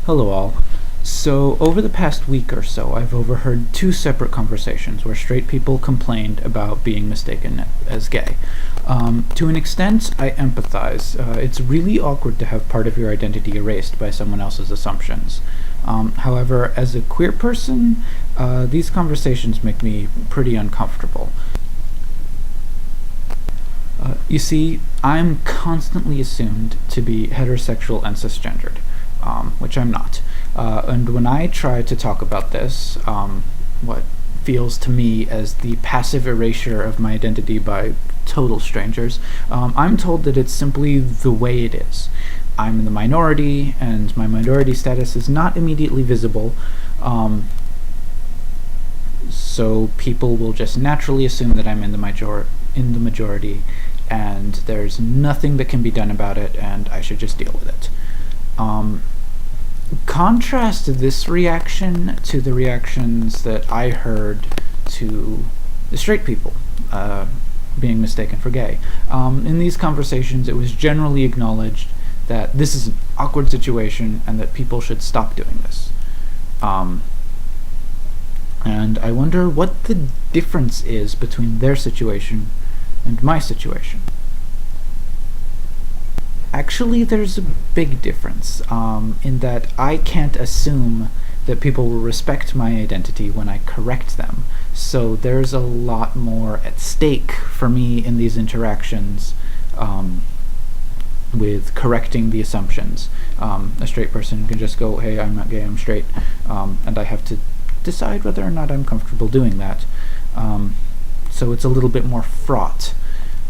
Hello all. So, over the past week or so, I've overheard two separate conversations where straight people complained about being mistaken as gay. To an extent, I empathize. It's really awkward to have part of your identity erased by someone else's assumptions. However, as a queer person, these conversations make me pretty uncomfortable. You see, I'm constantly assumed to be heterosexual and cisgendered, which I'm not. And when I try to talk about this, what feels to me as the passive erasure of my identity by total strangers, I'm told that it's simply the way it is. I'm in the minority, and my minority status is not immediately visible, so people will just naturally assume that I'm in the majority, and there's nothing that can be done about it, and I should just deal with it. Contrast this reaction to the reactions that I heard to the straight people being mistaken for gay. In these conversations, it was generally acknowledged that this is an awkward situation and that people should stop doing this. And I wonder what the difference is between their situation and my situation. Actually, there's a big difference, in that I can't assume that people will respect my identity when I correct them. So there's a lot more at stake for me in these interactions with correcting the assumptions. A straight person can just go, hey, I'm not gay, I'm straight, and I have to decide whether or not I'm comfortable doing that. So it's a little bit more fraught.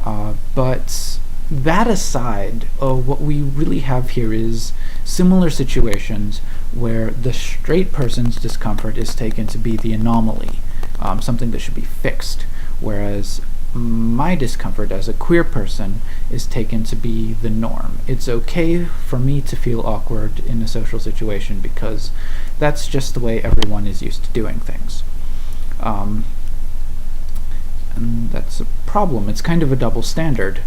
But that aside, what we really have here is similar situations where the straight person's discomfort is taken to be the anomaly, something that should be fixed, whereas my discomfort as a queer person is taken to be the norm. It's okay for me to feel awkward in a social situation because that's just the way everyone is used to doing things. And that's a problem. It's kind of a double standard.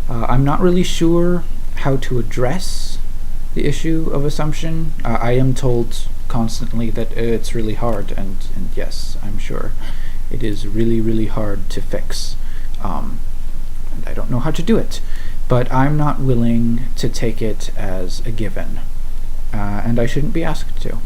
I'm not really sure how to address the issue of assumption. I am told constantly that it's really hard, and yes, I'm sure it is really, really hard to fix. And I don't know how to do it, but I'm not willing to take it as a given, and I shouldn't be asked to.